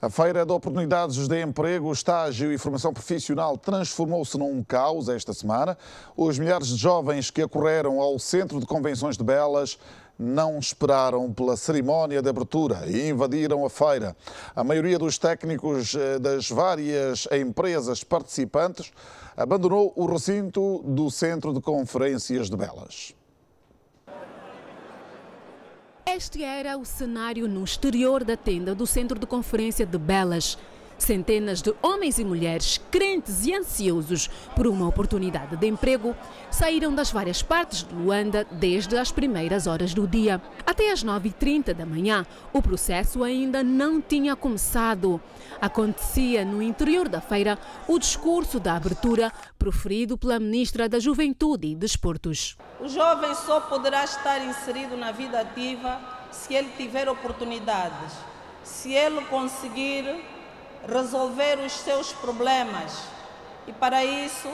A Feira de Oportunidades de Emprego, Estágio e Formação Profissional transformou-se num caos esta semana. Os milhares de jovens que acorreram ao Centro de Convenções de Belas não esperaram pela cerimónia de abertura e invadiram a feira. A maioria dos técnicos das várias empresas participantes abandonou o recinto do Centro de Conferências de Belas. Este era o cenário no exterior da tenda do Centro de Conferência de Belas. Centenas de homens e mulheres, crentes e ansiosos por uma oportunidade de emprego, saíram das várias partes de Luanda desde as primeiras horas do dia. Até às 9h30 da manhã, o processo ainda não tinha começado. Acontecia no interior da feira o discurso da abertura proferido pela Ministra da Juventude e Desportos. O jovem só poderá estar inserido na vida ativa se ele tiver oportunidades, se ele conseguir resolver os seus problemas, e para isso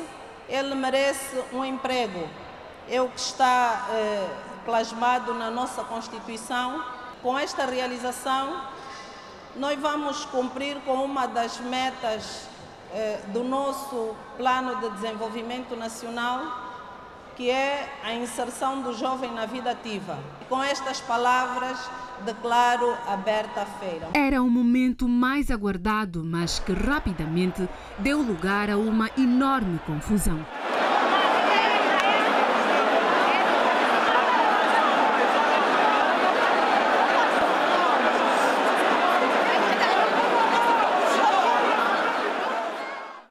ele merece um emprego. É o que está plasmado na nossa Constituição. Com esta realização, nós vamos cumprir com uma das metas do nosso Plano de Desenvolvimento Nacional, que é a inserção do jovem na vida ativa. Com estas palavras, declaro aberta a feira. Era o momento mais aguardado, mas que rapidamente deu lugar a uma enorme confusão.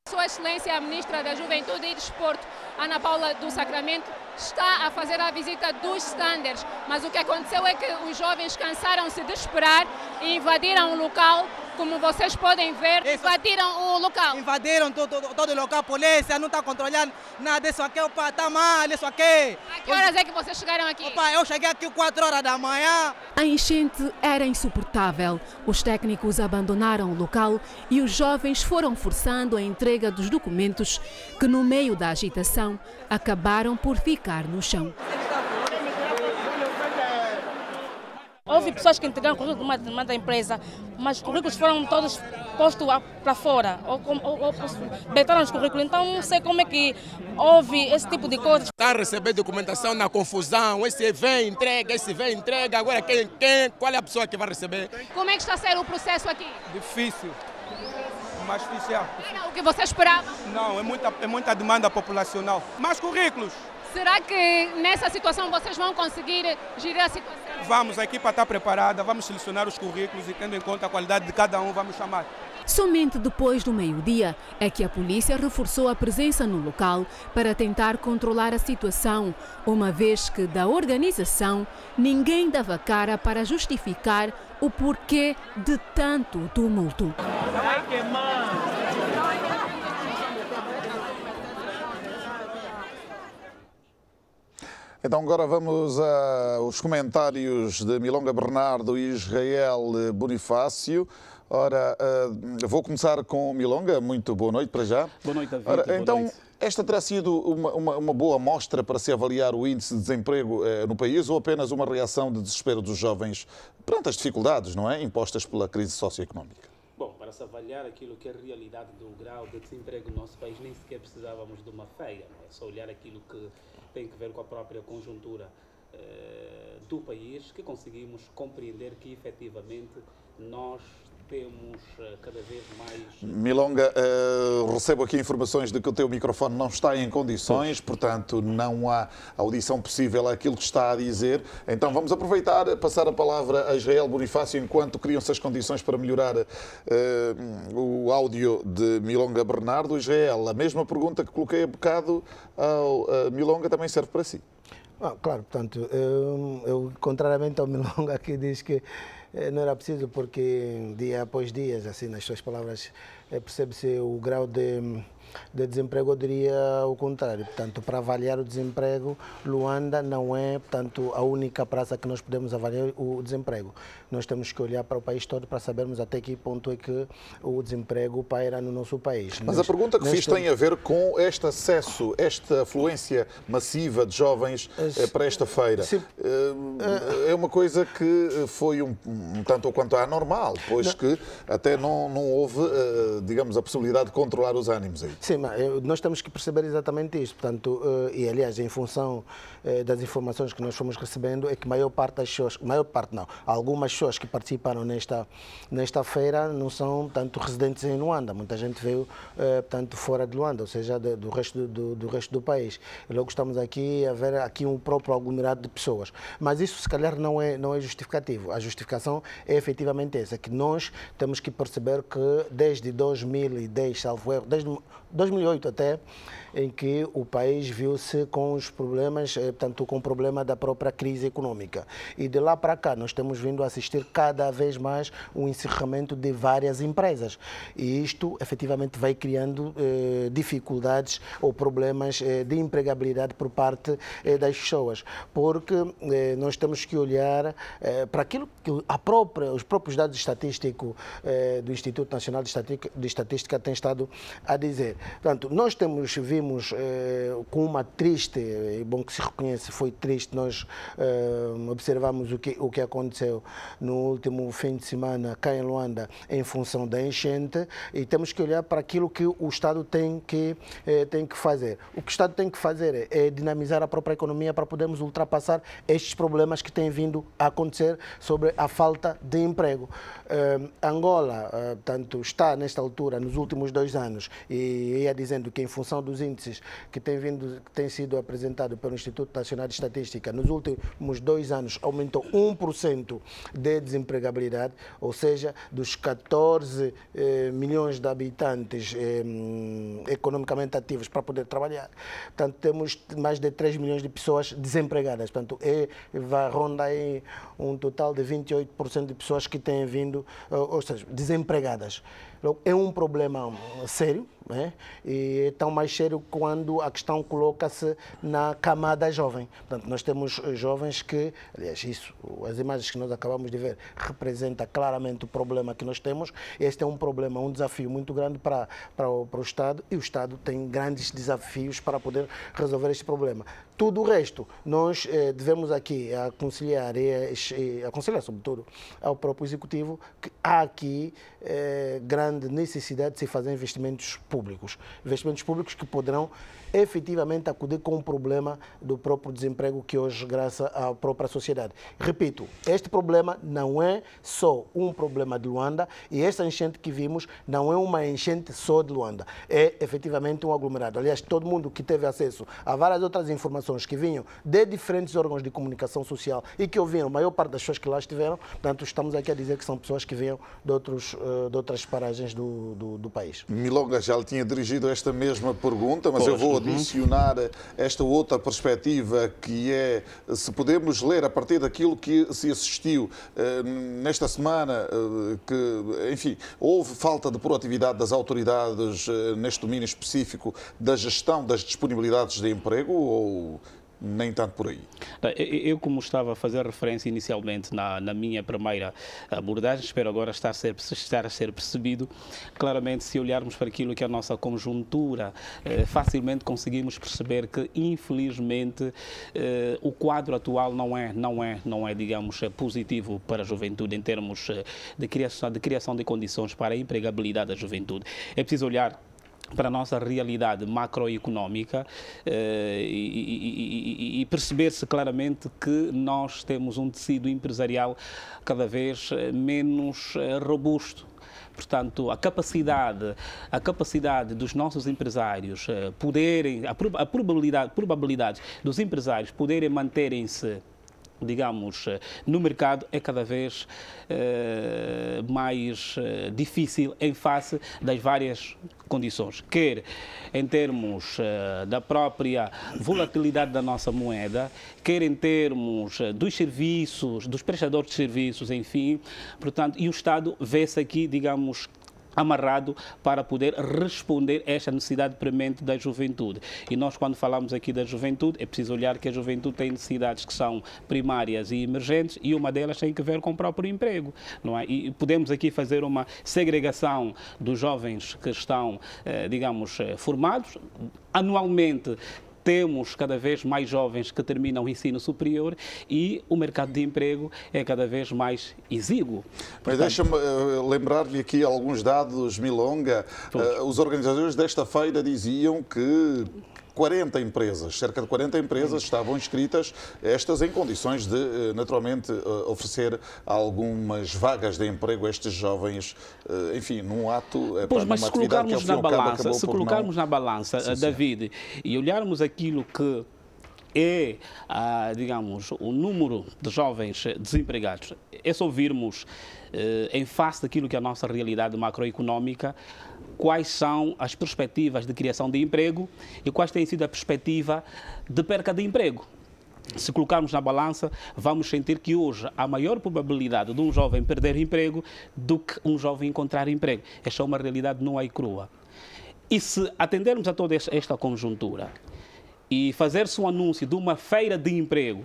Sua Excelência, a Ministra da Juventude e Desporto, Ana Paula do Sacramento, está a fazer a visita dos standers, mas o que aconteceu é que os jovens cansaram-se de esperar e invadiram o local. Como vocês podem ver, invadiram o local. Invadiram todo o local, a polícia não está controlando nada disso aqui, opa, está mal isso aqui. A que horas é que vocês chegaram aqui? Opa, eu cheguei aqui 4 horas da manhã. A enchente era insuportável. Os técnicos abandonaram o local e os jovens foram forçando a entrega dos documentos que, no meio da agitação, acabaram por ficar no chão. Houve pessoas que entregaram o currículo de uma da empresa, mas os currículos foram todos postos para fora, ou botaram os currículos. Então não sei como é que houve esse tipo de coisa. Está a receber documentação na confusão, esse vem, entrega, agora qual é a pessoa que vai receber? Como é que está a ser o processo aqui? Difícil, mais difícil. Era o que você esperava? Não, é muita demanda populacional. Mais currículos. Será que nessa situação vocês vão conseguir girar a situação? Vamos, a equipa está preparada, vamos selecionar os currículos e, tendo em conta a qualidade de cada um, vamos chamar. Somente depois do meio-dia é que a polícia reforçou a presença no local para tentar controlar a situação, uma vez que da organização ninguém dava cara para justificar o porquê de tanto tumulto. Então agora vamos aos comentários de Milonga Bernardo e Israel Bonifácio. Ora, vou começar com Milonga. Muito boa noite para já. Boa noite, David. Ora, então, boa noite. Esta terá sido uma boa amostra para se avaliar o índice de desemprego no país ou apenas uma reação de desespero dos jovens perante as dificuldades, não é, impostas pela crise socioeconómica? Bom, para se avaliar aquilo que é a realidade do grau de desemprego no nosso país, nem sequer precisávamos de uma feira, não é? Só olhar aquilo que tem que ver com a própria conjuntura do país, que conseguimos compreender que efetivamente nós temos cada vez mais... Milonga, recebo aqui informações de que o teu microfone não está em condições, portanto não há audição possível àquilo que está a dizer. Então vamos aproveitar, passar a palavra a Israel Bonifácio enquanto criam-se as condições para melhorar o áudio de Milonga Bernardo. Israel, a mesma pergunta que coloquei há bocado ao Milonga também serve para si. Claro, portanto, eu contrariamente ao Milonga que diz que não era preciso porque dia após dia, assim, nas suas palavras, percebe-se o grau de desemprego, eu diria o contrário. Portanto, para avaliar o desemprego, Luanda não é, portanto, a única praça que nós podemos avaliar o desemprego. Nós temos que olhar para o país todo para sabermos até que ponto é que o desemprego paira no nosso país. Mas a pergunta que fiz tem a ver com este acesso, esta afluência massiva de jovens para esta feira. É uma coisa que foi um tanto ou quanto anormal, pois que até não houve, digamos, a possibilidade de controlar os ânimos aí. Sim, mas nós temos que perceber exatamente isso. Portanto, e aliás, em função das informações que nós fomos recebendo, é que algumas pessoas que participaram nesta feira não são, portanto, residentes em Luanda. Muita gente veio, portanto, fora de Luanda, ou seja, do resto do país. E logo estamos aqui a ver aqui um próprio aglomerado de pessoas. Mas isso, se calhar, não é justificativo. A justificação é efetivamente essa, que nós temos que perceber que desde 2010, salvo erro, desde 2008 até, em que o país viu-se com os problemas, portanto, com o problema da própria crise econômica. E de lá para cá nós temos vindo a assistir cada vez mais um encerramento de várias empresas. E isto, efetivamente, vai criando dificuldades ou problemas de empregabilidade por parte das pessoas. Porque nós temos que olhar para aquilo que os próprios dados estatísticos do Instituto Nacional de Estatística têm estado a dizer. Portanto, nós vimos com uma triste, e bom que se reconhece, foi triste, nós observamos o que aconteceu no último fim de semana cá em Luanda em função da enchente, e temos que olhar para aquilo que o Estado tem que fazer. O que o Estado tem que fazer é dinamizar a própria economia para podermos ultrapassar estes problemas que têm vindo a acontecer sobre a falta de emprego. Angola, portanto, está nesta altura, nos últimos 2 anos, e ia dizendo que em função dos índices que têm sido apresentados pelo Instituto Nacional de Estatística, nos últimos 2 anos aumentou 1% de desempregabilidade, ou seja, dos 14 milhões de habitantes economicamente ativos para poder trabalhar. Portanto, temos mais de 3 milhões de pessoas desempregadas. Portanto, ronda aí um total de 28% de pessoas que têm vindo, ou seja, desempregadas. É um problema sério, né? E é tão mais sério quando a questão coloca-se na camada jovem. Portanto, nós temos jovens que, aliás, as imagens que nós acabamos de ver representam claramente o problema que nós temos. Este é um problema, um desafio muito grande para o Estado, e o Estado tem grandes desafios para poder resolver este problema. Tudo o resto, nós devemos aqui aconselhar, e aconselhar sobretudo ao próprio Executivo, que há aqui grande necessidade de se fazer investimentos públicos que poderão efetivamente acudir com o problema do próprio desemprego que hoje graça à própria sociedade. Repito, este problema não é só um problema de Luanda, e esta enchente que vimos não é uma enchente só de Luanda, é efetivamente um aglomerado. Aliás, todo mundo que teve acesso a várias outras informações que vinham de diferentes órgãos de comunicação social e que ouviram, a maior parte das pessoas que lá estiveram, portanto, estamos aqui a dizer que são pessoas que vinham de outras paragens do país. Milonga já lhe tinha dirigido esta mesma pergunta, mas eu vou adicionar esta outra perspectiva, que é se podemos ler a partir daquilo que se assistiu nesta semana, que, enfim, houve falta de proatividade das autoridades neste domínio específico da gestão das disponibilidades de emprego, ou nem tanto por aí? Eu, como estava a fazer referência inicialmente na minha primeira abordagem, espero agora estar a ser percebido, claramente, se olharmos para aquilo que é a nossa conjuntura, facilmente conseguimos perceber que, infelizmente, o quadro atual não é, digamos, positivo para a juventude em termos de criação de condições para a empregabilidade da juventude. É preciso olhar para a nossa realidade macroeconómica e perceber-se claramente que nós temos um tecido empresarial cada vez menos robusto. Portanto, a capacidade dos nossos empresários a probabilidade dos empresários poderem manterem-se, digamos, no mercado é cada vez mais difícil em face das várias condições, quer em termos da própria volatilidade da nossa moeda, quer em termos dos serviços, dos prestadores de serviços, enfim. Portanto, e o Estado vê-se aqui, digamos, amarrado para poder responder a esta necessidade premente da juventude. E nós, quando falamos aqui da juventude, é preciso olhar que a juventude tem necessidades que são primárias e emergentes, e uma delas tem que ver com o próprio emprego, não é? E podemos aqui fazer uma segregação dos jovens que estão, digamos, formados. Anualmente, temos cada vez mais jovens que terminam o ensino superior e o mercado de emprego é cada vez mais exíguo. Mas deixa-me lembrar-lhe aqui alguns dados, Milonga. Os organizadores desta feira diziam que 40 empresas, cerca de 40 empresas estavam inscritas, estas em condições de, naturalmente, oferecer algumas vagas de emprego a estes jovens, enfim, num ato, pois, mas se colocarmos na balança, na balança, David, e olharmos aquilo que é, digamos, o número de jovens desempregados, é só virmos em face daquilo que é a nossa realidade macroeconómica, quais são as perspectivas de criação de emprego e quais têm sido a perspectiva de perca de emprego. Se colocarmos na balança, vamos sentir que hoje há maior probabilidade de um jovem perder emprego do que um jovem encontrar emprego. Esta é uma realidade nua e crua. E se atendermos a toda esta conjuntura e fazer-se um anúncio de uma feira de emprego,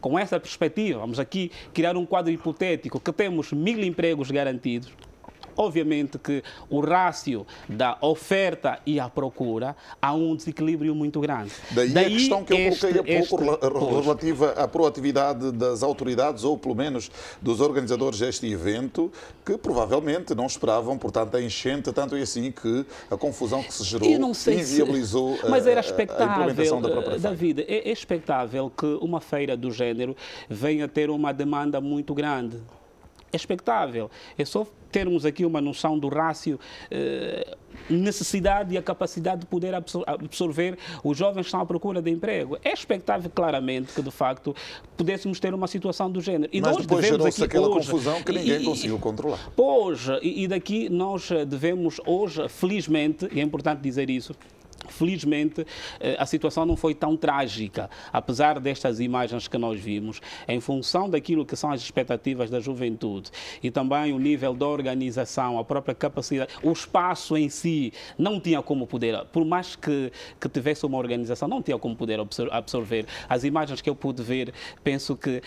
com essa perspectiva, vamos aqui criar um quadro hipotético que temos 1000 empregos garantidos, obviamente que o rácio da oferta e a procura há um desequilíbrio muito grande. Daí a questão que eu coloquei há pouco relativa à proatividade das autoridades, ou pelo menos dos organizadores deste evento, que provavelmente não esperavam, portanto, a enchente, tanto é assim que a confusão que se gerou inviabilizou mas era a implementação da própria feira. David, é expectável que uma feira do género venha a ter uma demanda muito grande. É expectável. É só termos aqui uma noção do rácio, necessidade e a capacidade de poder absorver os jovens que estão à procura de emprego. É expectável claramente que, de facto, pudéssemos ter uma situação do género. E mas nós depois gerou-se aquela hoje, confusão que ninguém conseguiu controlar. Pois, e daqui nós devemos hoje, felizmente, e é importante dizer isso, felizmente, a situação não foi tão trágica, apesar destas imagens que nós vimos, em função daquilo que são as expectativas da juventude e também o nível da organização, a própria capacidade, o espaço em si não tinha como poder, por mais que tivesse uma organização, não tinha como poder absorver. As imagens que eu pude ver, penso que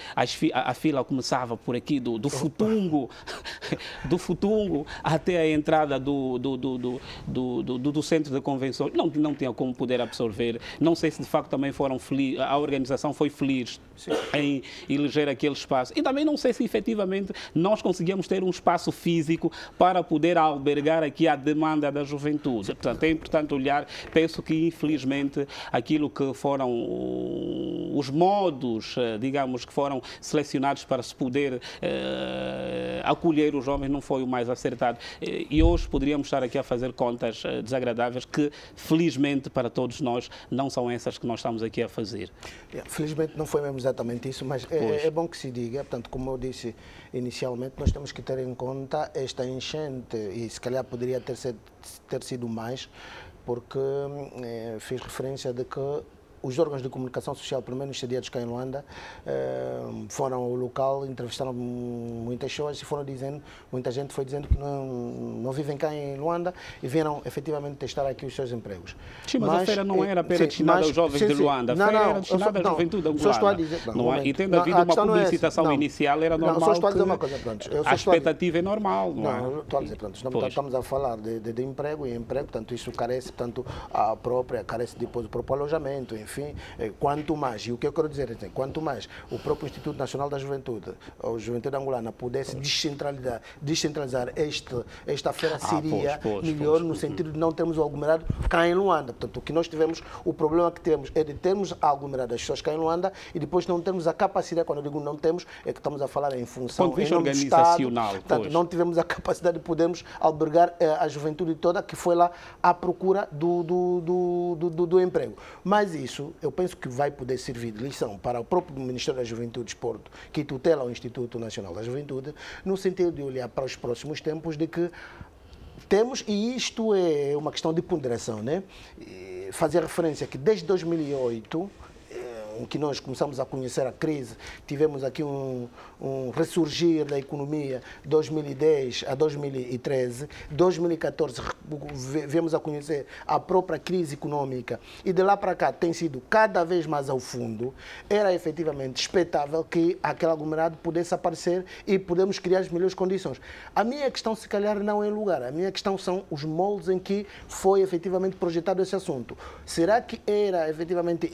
a fila começava por aqui, do Futungo, do Futungo até a entrada do centro de convenções. Não tinha como poder absorver. Não sei se de facto também a organização foi feliz em eleger aquele espaço. E também não sei se efetivamente nós conseguimos ter um espaço físico para poder albergar aqui a demanda da juventude. Portanto, é importante olhar, penso que infelizmente aquilo que foram os modos, digamos, que foram selecionados para se poder acolher os jovens não foi o mais acertado. E hoje poderíamos estar aqui a fazer contas desagradáveis que, felizmente, para todos nós, não são essas que nós estamos aqui a fazer. Felizmente não foi mesmo exatamente isso, mas é bom que se diga, portanto, como eu disse inicialmente, nós temos que ter em conta esta enchente, e se calhar poderia ter sido mais, porque fiz referência de que os órgãos de comunicação social, pelo menos sediados cá em Luanda, foram ao local, entrevistaram muitas pessoas e muita gente foi dizendo que não vivem cá em Luanda e vieram efetivamente testar aqui os seus empregos. Sim, mas a feira não era apenas destinada aos jovens de Luanda, a feira era destinada à juventude angolana. E tendo havido uma publicitação inicial, era normal só estou a dizer uma coisa, pronto, a expectativa é normal. Não, estou a dizer, pronto, estamos a falar de emprego e emprego, portanto, isso carece, portanto, carece depois do próprio alojamento, enfim, quanto mais, e o que eu quero dizer é, quanto mais o próprio Instituto Nacional da Juventude, a Juventude Angolana, pudesse descentralizar esta feira, seria melhor no sentido de não termos o aglomerado cá em Luanda. Portanto, o que nós tivemos, o problema que temos é de termos aglomerado as pessoas cá em Luanda e depois não termos a capacidade, quando eu digo não temos, é que estamos a falar em função em nome do Estado, portanto, não tivemos a capacidade de podermos albergar a juventude toda que foi lá à procura do emprego. Mas isso, eu penso que vai poder servir de lição para o próprio Ministério da Juventude e Desporto, que tutela o Instituto Nacional da Juventude, no sentido de olhar para os próximos tempos de que temos, e isto é uma questão de ponderação, né? Fazer referência que desde 2008 que nós começamos a conhecer a crise, tivemos aqui um ressurgir da economia 2010 a 2013, 2014 viemos a conhecer a própria crise econômica e de lá para cá tem sido cada vez mais ao fundo, era efetivamente expectável que aquele aglomerado pudesse aparecer e podemos criar as melhores condições. A minha questão, se calhar, não é lugar, a minha questão são os moldes em que foi efetivamente projetado esse assunto. Será que era efetivamente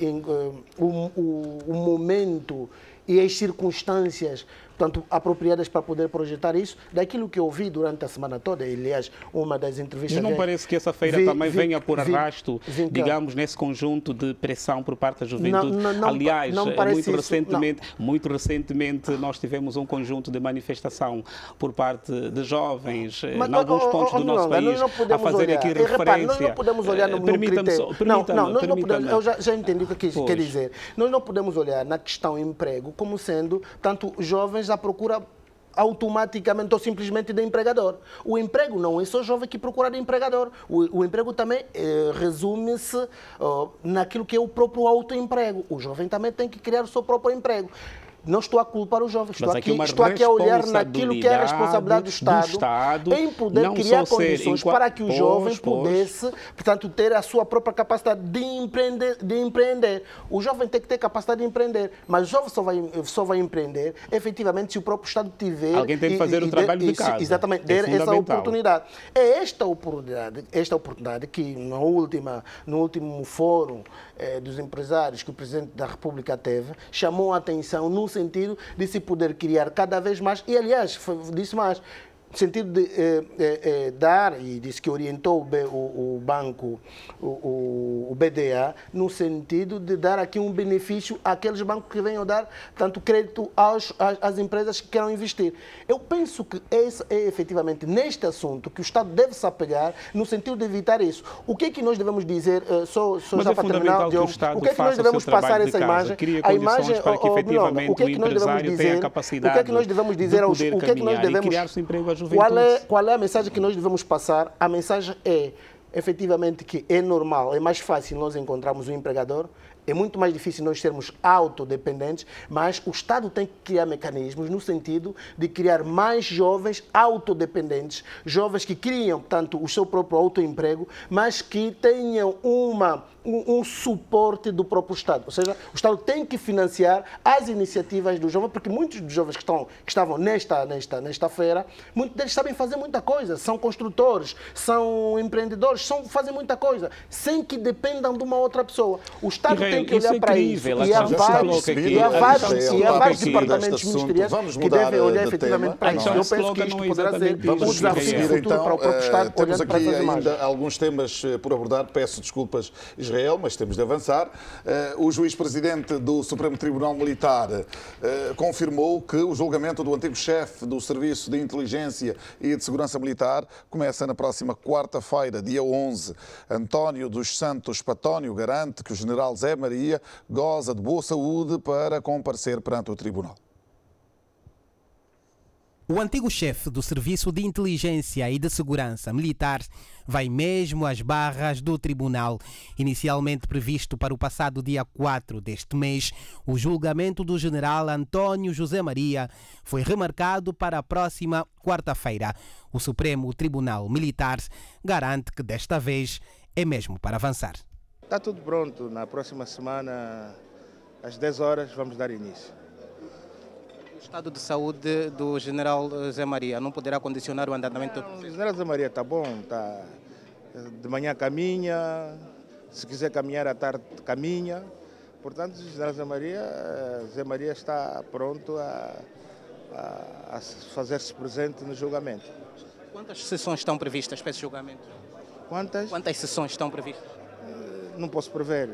o momento e as circunstâncias, portanto, apropriadas para poder projetar isso? Daquilo que eu ouvi durante a semana toda, aliás, uma das entrevistas... Mas não parece que essa feira também venha por arrasto, digamos, nesse conjunto de pressão por parte da juventude? Aliás, muito recentemente nós tivemos um conjunto de manifestação por parte de jovens, em alguns pontos do nosso país, a fazer aqui referência... Nós não podemos olhar no critério... Eu já entendi o que quer dizer. Nós não podemos olhar na questão emprego como sendo, tanto jovens à procura automaticamente ou simplesmente de empregador. O emprego não é só jovem que procura de empregador. O emprego também resume-se naquilo que é o próprio autoemprego. O jovem também tem que criar o seu próprio emprego. Não estou a culpar os jovens, estou aqui a olhar naquilo que é a responsabilidade do Estado em poder criar condições para que o jovem pudesse, portanto, ter a sua própria capacidade de empreender. O jovem tem que ter capacidade de empreender, mas o jovem só vai empreender efetivamente se o próprio Estado tiver... Alguém tem que fazer o trabalho de casa. Exatamente, ter essa oportunidade. É esta oportunidade que no último fórum dos empresários que o Presidente da República teve, chamou a atenção no sentido de se poder criar cada vez mais, e aliás, disse mais, no sentido de dar, e disse que orientou o banco, o BDA, no sentido de dar aqui um benefício àqueles bancos que venham dar tanto crédito às empresas que queiram investir. Eu penso que é efetivamente neste assunto que o Estado deve se apegar no sentido de evitar isso. O que é que nós devemos dizer, só já para terminar, Diogo, o que é que nós devemos passar essa imagem? A imagem para que efetivamente o empresário tenha a capacidade de poder caminhar e criar seu emprego à juventude. Qual é a mensagem que nós devemos passar? A mensagem é, efetivamente, que é normal, é mais fácil nós encontrarmos um empregador, é muito mais difícil nós sermos autodependentes, mas o Estado tem que criar mecanismos no sentido de criar mais jovens autodependentes, jovens que criam, portanto, o seu próprio autoemprego, mas que tenham um suporte do próprio Estado. Ou seja, o Estado tem que financiar as iniciativas dos jovens, porque muitos dos jovens que estavam nesta feira, muitos deles sabem fazer muita coisa, são construtores, são empreendedores, fazem muita coisa, sem que dependam de uma outra pessoa. O Estado tem que olhar para isso. E há vários departamentos ministeriais que devem olhar efetivamente para isso. Eu penso que isto poderá ser um desafio futuro para o próprio Estado, olhando para essas imagens. Ainda alguns temas por abordar. Peço desculpas, Israel, mas temos de avançar. O juiz-presidente do Supremo Tribunal Militar confirmou que o julgamento do antigo chefe do Serviço de Inteligência e de Segurança Militar começa na próxima quarta-feira, dia 11. António dos Santos Patónio garante que o general Zé Maria goza de boa saúde para comparecer perante o tribunal. O antigo chefe do Serviço de Inteligência e de Segurança Militar vai mesmo às barras do tribunal. Inicialmente previsto para o passado dia 4 deste mês, o julgamento do general António José Maria foi remarcado para a próxima quarta-feira. O Supremo Tribunal Militar garante que desta vez é mesmo para avançar. Está tudo pronto. Na próxima semana, às 10 horas, vamos dar início. O estado de saúde do general Zé Maria não poderá condicionar o andamento do processo? O general Zé Maria está bom, tá. De manhã caminha, se quiser caminhar à tarde caminha. Portanto, o general Zé Maria está pronto a fazer-se presente no julgamento. Quantas sessões estão previstas para esse julgamento? Quantas sessões estão previstas? Não posso prever,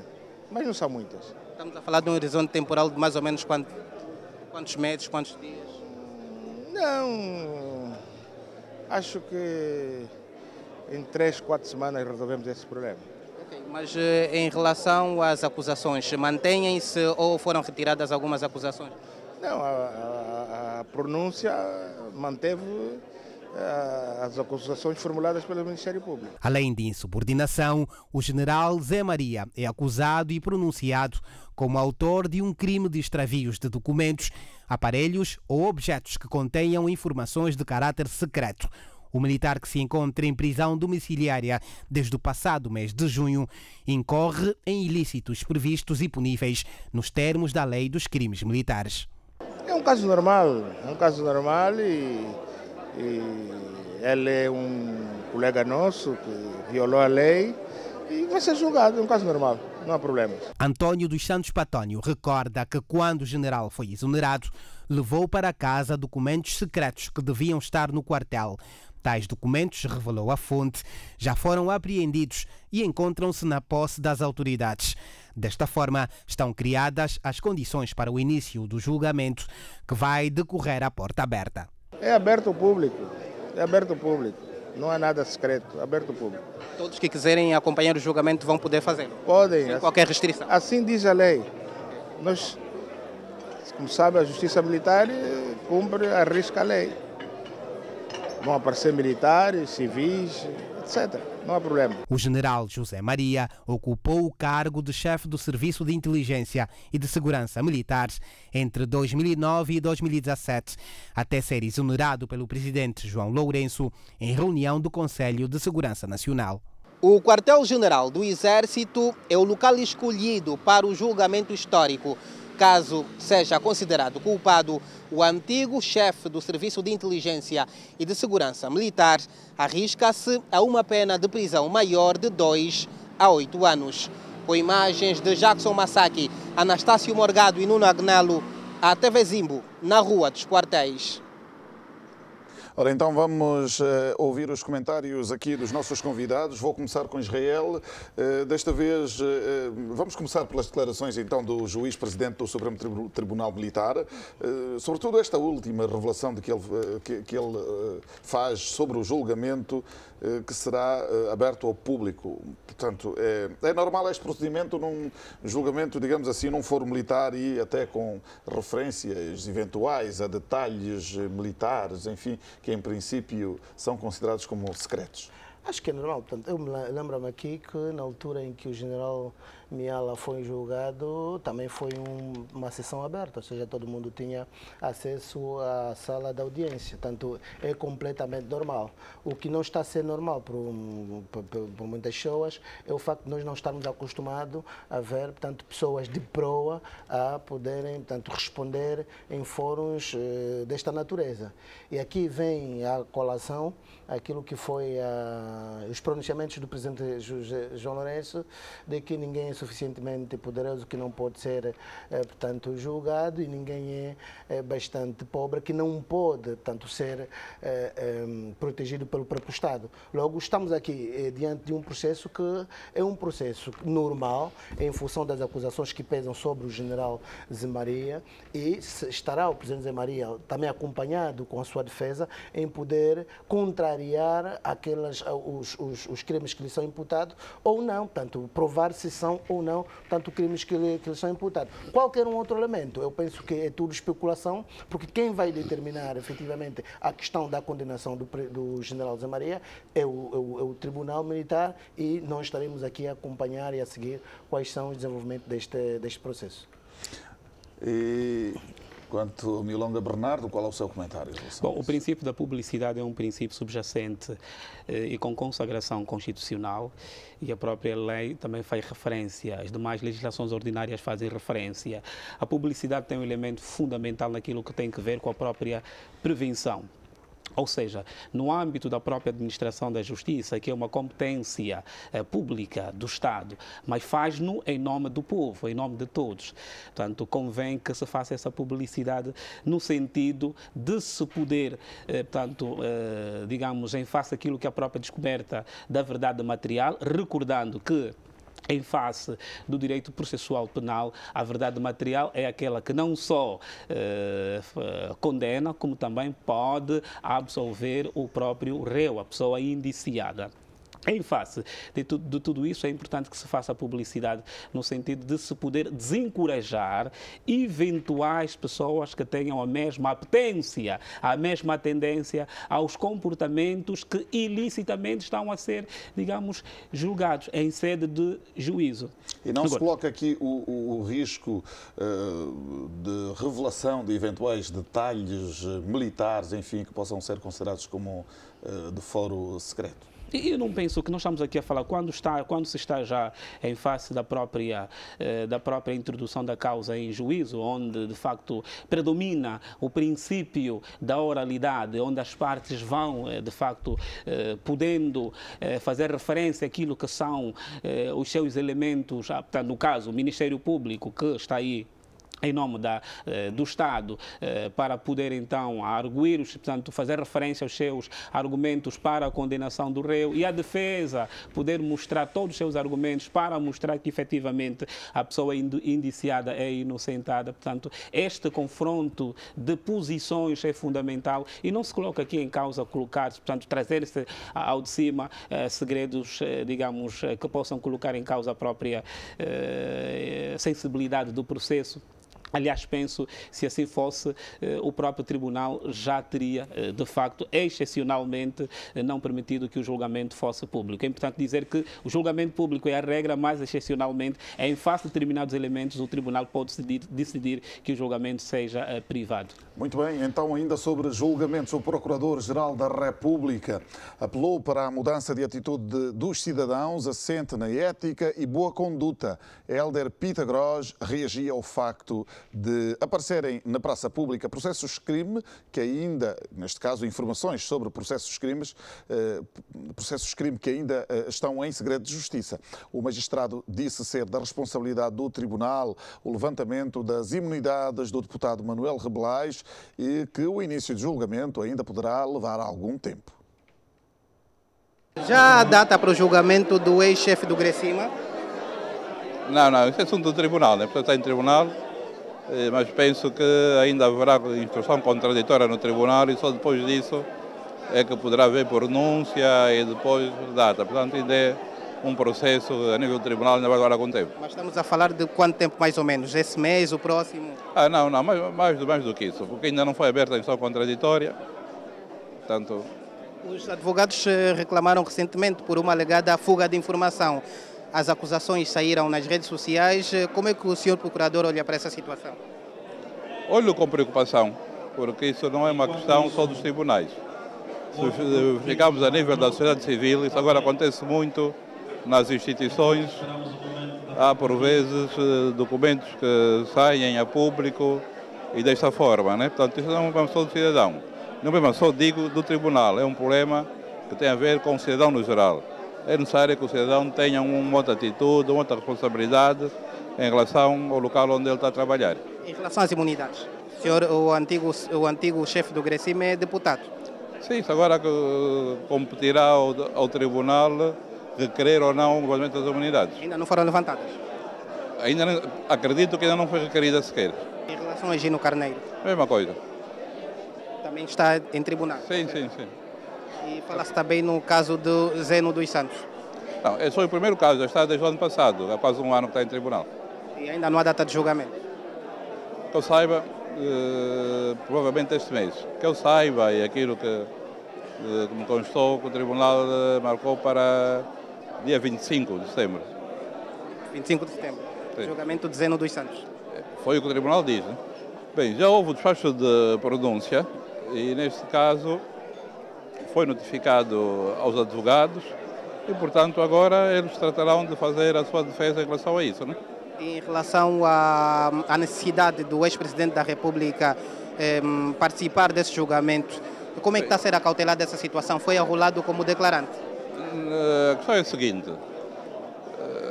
mas não são muitas. Estamos a falar de um horizonte temporal de mais ou menos quantos meses, quantos dias? Não, acho que em 3, 4 semanas resolvemos esse problema. Okay, mas em relação às acusações, mantêm-se ou foram retiradas algumas acusações? Não, a pronúncia manteve as acusações formuladas pelo Ministério Público. Além de insubordinação, o general Zé Maria é acusado e pronunciado como autor de um crime de extravios de documentos, aparelhos ou objetos que contenham informações de caráter secreto. O militar, que se encontra em prisão domiciliária desde o passado mês de junho, incorre em ilícitos previstos e puníveis nos termos da Lei dos Crimes Militares. É um caso normal, e ele é um colega nosso que violou a lei e vai ser julgado, é um caso normal, não há problema. Antônio dos Santos Patónio recorda que quando o general foi exonerado, levou para casa documentos secretos que deviam estar no quartel. Tais documentos, revelou a fonte, já foram apreendidos e encontram-se na posse das autoridades. Desta forma, estão criadas as condições para o início do julgamento, que vai decorrer à porta aberta. É aberto ao público, não há nada secreto, é aberto ao público. Todos que quiserem acompanhar o julgamento vão poder fazer? Podem. Sem qualquer restrição? Assim diz a lei. Nós, como sabe, a Justiça Militar cumpre, arrisca a lei. Vão aparecer militares, civis, etc. Não há problema. O general José Maria ocupou o cargo de chefe do Serviço de Inteligência e de Segurança Militares entre 2009 e 2017, até ser exonerado pelo presidente João Lourenço em reunião do Conselho de Segurança Nacional. O quartel-general do Exército é o local escolhido para o julgamento histórico. Caso seja considerado culpado, o antigo chefe do Serviço de Inteligência e de Segurança Militar arrisca-se a uma pena de prisão maior de 2 a 8 anos. Com imagens de Jackson Massaki, Anastácio Morgado e Nuno Agnello, a TV Zimbo, na Rua dos Quartéis. Ora, então vamos ouvir os comentários aqui dos nossos convidados. Vou começar com Israel. Desta vez, vamos começar pelas declarações então do juiz-presidente do Supremo Tribunal Militar, sobretudo esta última revelação de que ele faz sobre o julgamento que será aberto ao público. Portanto, é normal este procedimento num julgamento, digamos assim, num foro militar e até com referências eventuais a detalhes militares, enfim, que em princípio são considerados como secretos. Acho que é normal. Portanto, eu me lembro-me aqui que na altura em que o general Miala foi julgado, também foi uma sessão aberta, ou seja, todo mundo tinha acesso à sala de audiência. Portanto, é completamente normal. O que não está a ser normal por muitas pessoas é o facto de nós não estarmos acostumados a ver, portanto, pessoas de proa a poderem, portanto, responder em fóruns desta natureza. E aqui vem a colação aquilo que foi os pronunciamentos do presidente João Lourenço, de que ninguém é suficientemente poderoso que não pode ser, portanto, julgado, e ninguém é bastante pobre que não pode, portanto, ser protegido pelo próprio Estado. Logo, estamos aqui diante de um processo que é um processo normal, em função das acusações que pesam sobre o general Zé Maria, e estará o presidente Zé Maria também acompanhado com a sua defesa em poder contrariar os crimes que lhe são imputados ou não, portanto, provar se são ou não, portanto, crimes que lhe são imputados. Qualquer um outro elemento, eu penso que é tudo especulação, porque quem vai determinar efetivamente a questão da condenação do general Zé Maria é o Tribunal Militar, e nós estaremos aqui a acompanhar e a seguir quais são os desenvolvimentos deste processo. E quanto ao Milonga Bernardo, qual é o seu comentário? Bom, o princípio da publicidade é um princípio subjacente e com consagração constitucional, e a própria lei também faz referência, as demais legislações ordinárias fazem referência. A publicidade tem um elemento fundamental naquilo que tem a ver com a própria prevenção. Ou seja, no âmbito da própria administração da justiça, que é uma competência pública do Estado, mas faz-no em nome do povo, em nome de todos. Portanto, convém que se faça essa publicidade no sentido de se poder, digamos, em face daquilo que é a própria descoberta da verdade material, recordando que em face do direito processual penal, a verdade material é aquela que não só condena, como também pode absolver o próprio réu, a pessoa indiciada. Em face de tudo isso, é importante que se faça publicidade no sentido de se poder desencorajar eventuais pessoas que tenham a mesma apetência, a mesma tendência aos comportamentos que ilicitamente estão a ser, digamos, julgados em sede de juízo. E não se coloca aqui o risco de revelação de eventuais detalhes militares, enfim, que possam ser considerados como de foro secreto? Eu não penso que nós estamos aqui a falar quando se está já em face da própria introdução da causa em juízo, onde de facto predomina o princípio da oralidade, onde as partes vão de facto podendo fazer referência àquilo que são os seus elementos, no caso o Ministério Público que está aí em nome do Estado, para poder então arguir, portanto, fazer referência aos seus argumentos para a condenação do réu, e a defesa poder mostrar todos os seus argumentos para mostrar que efetivamente a pessoa indiciada é inocentada. Portanto, este confronto de posições é fundamental e não se coloca aqui em causa colocar, portanto, trazer-se ao de cima segredos, digamos, que possam colocar em causa a própria sensibilidade do processo. Aliás, penso, se assim fosse, o próprio tribunal já teria, de facto, excepcionalmente, não permitido que o julgamento fosse público. É importante dizer que o julgamento público é a regra, mas excepcionalmente, em face de determinados elementos, o tribunal pode decidir que o julgamento seja privado. Muito bem, então ainda sobre julgamentos, o Procurador-Geral da República apelou para a mudança de atitude dos cidadãos assente na ética e boa conduta. Hélder Pitagros reagia ao facto de aparecerem na praça pública processos-crime que ainda, neste caso, informações sobre processos-crime que ainda estão em segredo de justiça. O magistrado disse ser da responsabilidade do tribunal o levantamento das imunidades do deputado Manuel Rebelais e que o início de julgamento ainda poderá levar algum tempo. Já há data para o julgamento do ex-chefe do Grecima? Não, isso é assunto do tribunal, né? Portanto, está em tribunal, mas penso que ainda haverá instrução contraditória no tribunal e só depois disso é que poderá haver pronúncia e depois data. Portanto, ainda é um processo a nível do tribunal, ainda vai levar algum tempo. Mas estamos a falar de quanto tempo mais ou menos? Esse mês, o próximo? Não, mais do que isso, porque ainda não foi aberta a instrução contraditória. Portanto, os advogados reclamaram recentemente por uma alegada fuga de informação. As acusações saíram nas redes sociais. Como é que o senhor procurador olha para essa situação? Olho com preocupação, porque isso não é uma questão só dos tribunais. Se ficamos a nível da sociedade civil, isso agora acontece muito nas instituições. Há, por vezes, documentos que saem a público e desta forma, né? Portanto, isso não é um problema só do cidadão. Não é um problema só, digo, do tribunal. É um problema que tem a ver com o cidadão no geral. É necessário que o cidadão tenha uma outra atitude, uma outra responsabilidade em relação ao local onde ele está a trabalhar. Em relação às imunidades, o senhor, o antigo chefe do Grecima é deputado. Sim, isso agora competirá ao tribunal requerer ou não o levantamento das imunidades. Ainda não foram levantadas? Acredito que ainda não foi requerida sequer. Em relação a Gino Carneiro? Mesma coisa. Também está em tribunal? Sim. E fala-se também no caso do Zeno dos Santos? Não, esse foi o primeiro caso, já está desde o ano passado, há quase um ano que está em tribunal. E ainda não há data de julgamento? Que eu saiba, provavelmente este mês. Que eu saiba, e aquilo que me constou, que o tribunal marcou para dia 25 de setembro. 25 de setembro, sim. Julgamento de Zeno dos Santos. Foi o que o tribunal diz, né? Bem, já houve o despacho de pronúncia e, neste caso, foi notificado aos advogados e, portanto, agora eles tratarão de fazer a sua defesa em relação a isso, né? Em relação à necessidade do ex-presidente da República participar desse julgamento, como é que está a ser acautelada essa situação? Foi arrolado como declarante? A questão é a seguinte.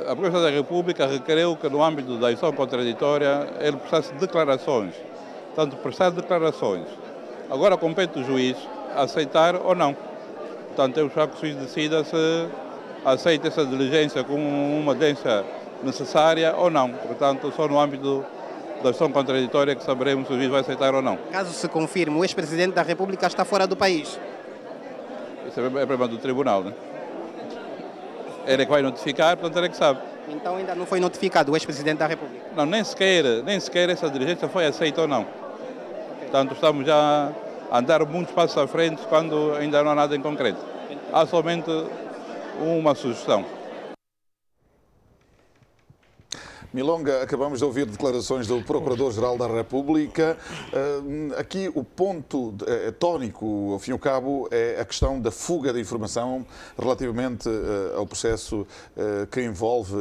A Presidência da República requereu que, no âmbito da instrução contraditória, ele prestasse declarações. Portanto, prestar declarações. Agora compete o juiz aceitar ou não. Portanto, temos que o juiz decida se aceita essa diligência como uma diligência necessária ou não. Portanto, só no âmbito da instrução contraditória que saberemos se o juiz vai aceitar ou não. Caso se confirme, o ex-presidente da República está fora do país? Isso é problema do tribunal, né? Ele é que vai notificar, portanto ele é que sabe. Então ainda não foi notificado o ex-presidente da República? Não, nem sequer essa diligência foi aceita ou não. Portanto, estamos já a andar muitos passos à frente quando ainda não há nada em concreto. Há somente uma sugestão. Milonga, acabamos de ouvir declarações do Procurador-Geral da República. Aqui o ponto tónico, ao fim e ao cabo, é a questão da fuga de informação relativamente ao processo que envolve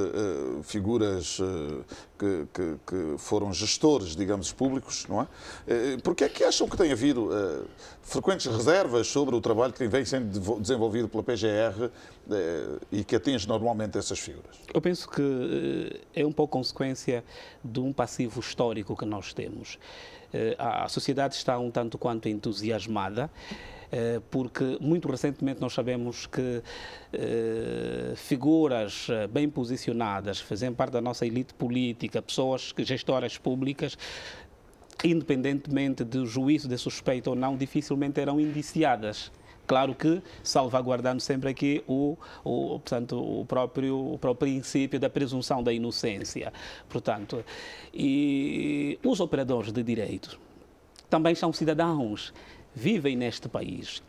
figuras que foram gestores, digamos, públicos, não é? Porque é que acham que tem havido frequentes reservas sobre o trabalho que vem sendo desenvolvido pela PGR e que atinge normalmente essas figuras? Eu penso que é um pouco consequência de um passivo histórico que nós temos. A sociedade está um tanto quanto entusiasmada, porque muito recentemente nós sabemos que figuras bem posicionadas, fazem parte da nossa elite política, pessoas, gestoras públicas, independentemente do juízo de suspeita ou não, dificilmente eram indiciadas. Claro que salvaguardando sempre aqui portanto, o próprio princípio da presunção da inocência. Portanto, e os operadores de direito também são cidadãos, vivem neste país.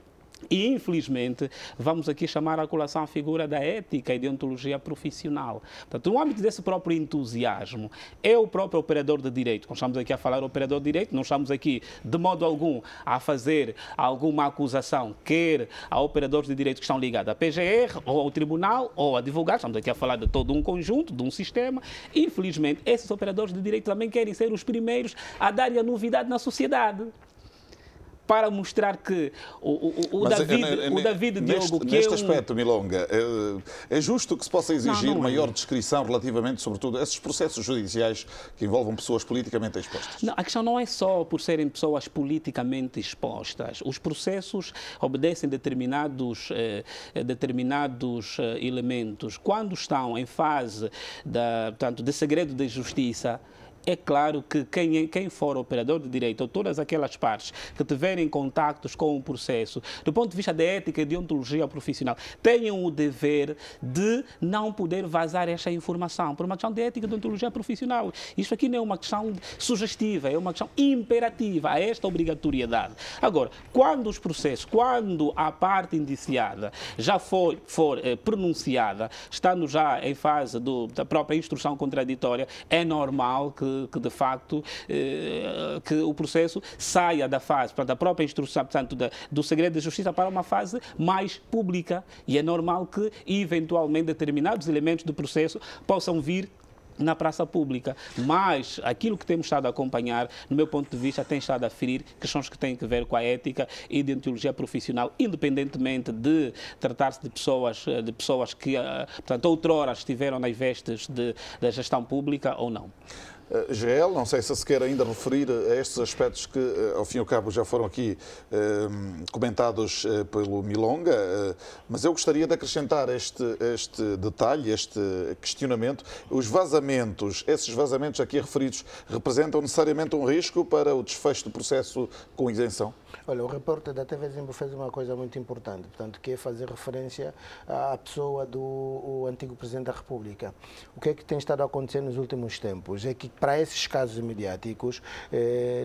E, infelizmente, vamos aqui chamar a colação a figura da ética e deontologia profissional. Portanto, no âmbito desse próprio entusiasmo, é o próprio operador de direito. Quando estamos aqui a falar operador de direito, não estamos aqui, de modo algum, a fazer alguma acusação, quer a operadores de direito que estão ligados à PGR, ou ao tribunal, ou a advogados. Estamos aqui a falar de todo um conjunto, de um sistema. Infelizmente, esses operadores de direito também querem ser os primeiros a darem a novidade na sociedade, para mostrar que o David Diogo... Neste aspecto, Milonga, é justo que se possa exigir maior descrição relativamente, sobretudo, a esses processos judiciais que envolvam pessoas politicamente expostas? Não, a questão não é só por serem pessoas politicamente expostas. Os processos obedecem determinados elementos. Quando estão em fase portanto, de segredo de justiça, é claro que quem for operador de direito, ou todas aquelas partes que tiverem contactos com o processo, do ponto de vista da ética e deontologia profissional, tenham o dever de não poder vazar esta informação, por uma questão de ética e deontologia profissional. Isto aqui não é uma questão sugestiva, é uma questão imperativa, a esta obrigatoriedade. Agora, quando os processos, quando a parte indiciada já for pronunciada, estando já em fase da própria instrução contraditória, é normal que de facto, que o processo saia da fase, da própria instrução, portanto, do segredo de justiça para uma fase mais pública. E é normal que, eventualmente, determinados elementos do processo possam vir na praça pública, mas aquilo que temos estado a acompanhar, no meu ponto de vista, tem estado a ferir questões que têm a ver com a ética e deontologia profissional, independentemente de tratar-se de pessoas que, portanto, outrora estiveram nas vestes da gestão pública ou não. GL, não sei se quer ainda referir a estes aspectos que, ao fim e ao cabo, já foram aqui comentados pelo Milonga, mas eu gostaria de acrescentar este detalhe, este questionamento. Os vazamentos, esses vazamentos aqui referidos, representam necessariamente um risco para o desfecho do processo com isenção? Olha, o repórter da TV Zimbo fez uma coisa muito importante, portanto, que é fazer referência à pessoa do antigo Presidente da República. O que é que tem estado a acontecer nos últimos tempos? É que, para esses casos mediáticos,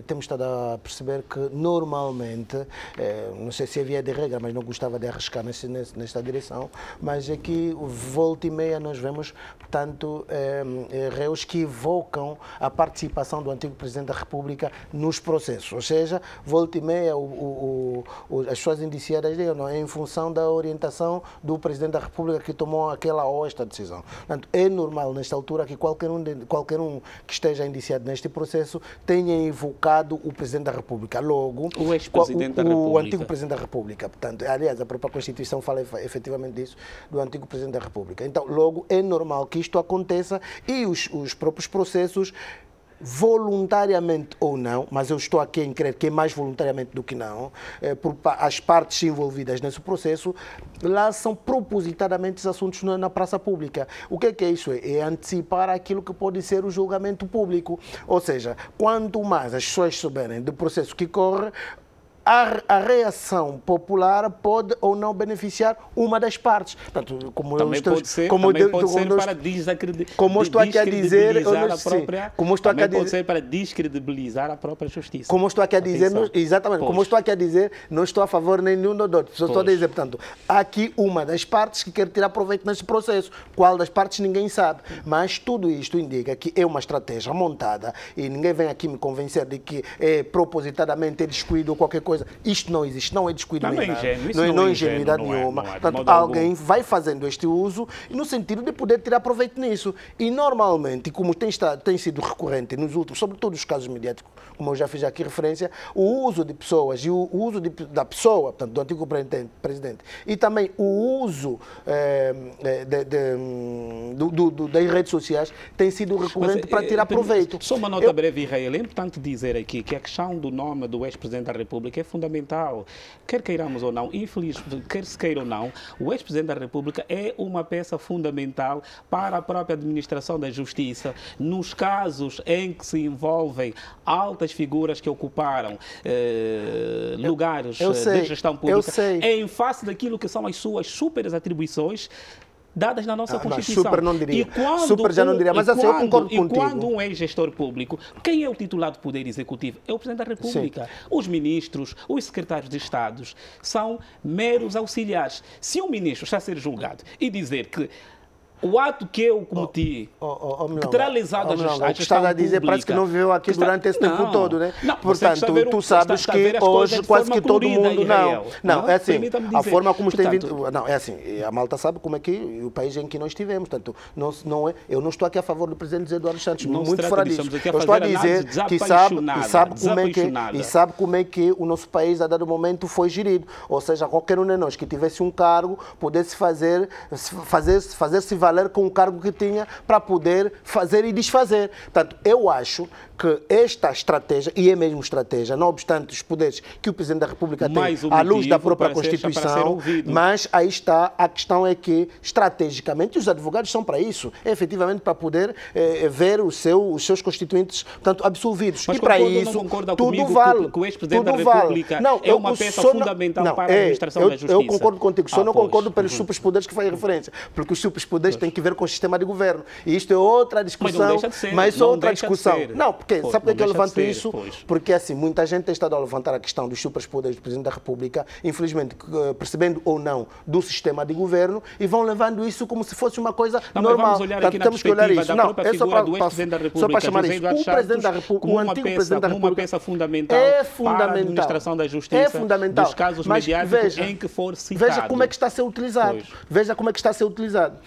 temos estado a perceber que, normalmente, não sei se havia de regra, mas não gostava de arriscar nesta direção, mas é que, volta e meia, nós vemos, portanto, réus que evocam a participação do antigo Presidente da República nos processos, ou seja, volta e meia, as pessoas indiciadas em função da orientação do Presidente da República que tomou aquela ou esta decisão. Portanto, é normal, nesta altura, que qualquer um que esteja indiciado neste processo tenha evocado o Presidente da República. Logo, o ex-Presidente da República. O antigo Presidente da República. Portanto, aliás, a própria Constituição fala efetivamente disso, do antigo Presidente da República. Então, logo, é normal que isto aconteça e os próprios processos, voluntariamente ou não, mas eu estou aqui em crer que é mais voluntariamente do que não, as partes envolvidas nesse processo lançam propositadamente os assuntos na praça pública. O que é isso? É antecipar aquilo que pode ser o julgamento público. Ou seja, quanto mais as pessoas souberem do processo que corre, a reação popular pode ou não beneficiar uma das partes. Portanto, como também eu estou, pode ser, como também pode como ser eu, para desacreditar, como estou aqui a dizer, pode ser para descredibilizar a própria justiça. Como estou aqui a dizer, exatamente, pois. como estou aqui a dizer, não estou a favor nenhum do outro. Só estou a dizer, portanto, há aqui uma das partes que quer tirar proveito nesse processo. Qual das partes ninguém sabe. Mas tudo isto indica que é uma estratégia montada e ninguém vem aqui me convencer de que é propositadamente é descuido ou qualquer coisa. Isto não existe, não é descuido nem nada. Não é ingenuidade nenhuma. Portanto, alguém vai fazendo este uso no sentido de poder tirar proveito nisso. E normalmente, como tem sido recorrente nos últimos, sobretudo os casos mediáticos, como eu já fiz aqui referência, o uso de pessoas e o uso da pessoa, portanto, do antigo presidente, e também o uso das redes sociais tem sido recorrente para tirar proveito. Só uma nota breve, Israel. É importante dizer aqui que a questão do nome do ex-presidente da República é fundamental. Quer queiramos ou não, quer se queira ou não, o ex-presidente da República é uma peça fundamental para a própria administração da justiça. Nos casos em que se envolvem altas figuras que ocuparam lugares de gestão pública, em face daquilo que são as suas super atribuições dadas na nossa Constituição. Super não diria. Super já não diria, mas assim, eu concordo contigo. E quando um ex-gestor público, quem é o titular do Poder Executivo? É o Presidente da República. Sim. Os ministros, os secretários de Estado são meros auxiliares. Se um ministro está a ser julgado e dizer que o ato que eu cometi, que terá lesado a gestão pública... Estás a dizer, parece que não viveu aqui durante esse tempo todo, né? Não, portanto, tu sabes que hoje quase que todo mundo... Não, é assim, a forma como tem vindo... Não, é assim, a malta sabe como é que o país em que nós estivemos. Portanto, eu não estou aqui a favor do presidente José Eduardo Santos, muito fora disso. Eu estou a dizer que sabe como é que o nosso país, a dado momento, foi gerido. Ou seja, qualquer um de nós que tivesse um cargo, pudesse fazer-se valer com o cargo que tinha para poder fazer e desfazer. Portanto, eu acho que esta estratégia, e é mesmo estratégia, não obstante os poderes que o Presidente da República tem à luz da própria Constituição, mas aí está, a questão é que, estrategicamente, os advogados são para isso, efetivamente para poder ver os seus constituintes, portanto, absolvidos. Mas e para isso, tudo vale. Que o ex-Presidente da República é uma peça fundamental para a administração da justiça. Eu concordo contigo, só não concordo pelos superpoderes que faz referência, porque os superpoderes têm que ver com o sistema de governo. E isto é outra discussão, mas outra discussão. Não, porque sabe por que eu levanto isso? Porque assim, muita gente tem estado a levantar a questão dos superpoderes do Presidente da República, infelizmente, percebendo ou não do sistema de governo, e vão levando isso como se fosse uma coisa normal. Portanto, temos que olhar isso. Não, é só para chamar isso. O Presidente da República, o antigo Presidente da República, uma peça fundamental para a administração da justiça, é fundamental. Dos casos mediáticos em que for citado. Veja como é que está a ser utilizado. Veja como é que está a ser utilizado.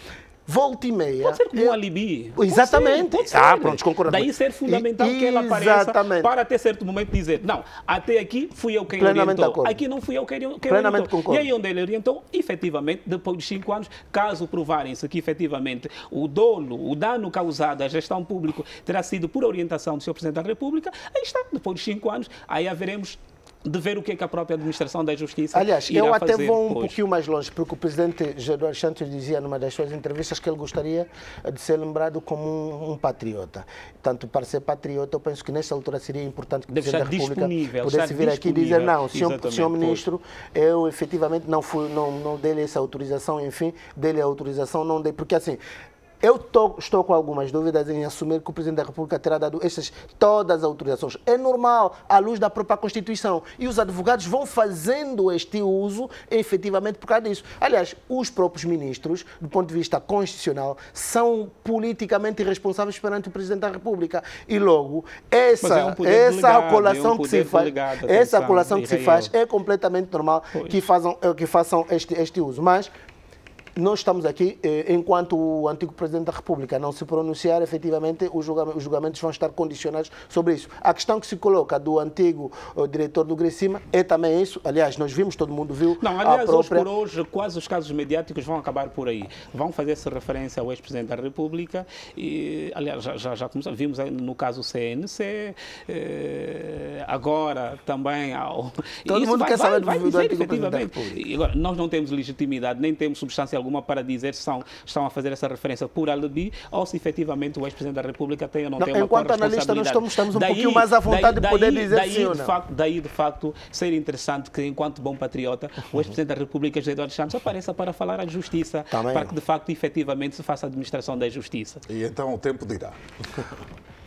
Volta e meia. Pode ser como um alibi. Exatamente. Pode ser. Pronto, concordo. Daí ser fundamental que ela apareça para até certo momento dizer, não, até aqui fui eu quem orientou. Aqui não fui eu quem orientou. E aí onde ele orientou, efetivamente, depois de 5 anos, caso provarem-se que efetivamente o dano causado à gestão pública terá sido por orientação do Sr. Presidente da República, aí está, depois de 5 anos, aí haveremos de ver o que é que a própria administração da justiça Aliás, eu até vou um pouquinho mais longe, porque o presidente José Eduardo Santos dizia numa das suas entrevistas que ele gostaria de ser lembrado como um patriota. Portanto, para ser patriota, eu penso que nessa altura seria importante que o Presidente da República pudesse vir aqui e dizer, não, senhor Ministro, eu efetivamente não dei essa autorização, enfim, dei a autorização, não dei, porque assim, eu estou com algumas dúvidas em assumir que o Presidente da República terá dado todas as autorizações. É normal, à luz da própria Constituição. E os advogados vão fazendo este uso, efetivamente, por causa disso. Aliás, os próprios ministros, do ponto de vista constitucional, são politicamente responsáveis perante o Presidente da República. E logo, essa acolação que se faz, é completamente normal que façam este uso. Mas nós estamos aqui, enquanto o antigo Presidente da República não se pronunciar, efetivamente, os julgamentos vão estar condicionados sobre isso. A questão que se coloca do antigo diretor do Grecima é também isso. Aliás, nós vimos, todo mundo viu. Não, aliás, hoje por hoje, quase os casos mediáticos vão acabar por aí. Vão fazer-se referência ao ex-Presidente da República e, aliás, já começamos, vimos no caso CNC, agora também ao... Todo mundo quer saber do antigo Presidente da República. E agora, nós não temos legitimidade, nem temos substância alguma alguma para dizer se estão a fazer essa referência por alibi ou se efetivamente o ex-presidente da República tem ou não tem uma enquanto analista, nós estamos um pouquinho mais à vontade de poder dizer sim ou não. Daí, de facto, ser interessante que, enquanto bom patriota, o ex-presidente da República, José Eduardo Santos, apareça para falar à justiça, para que, de facto, efetivamente se faça a administração da justiça. E então o tempo dirá.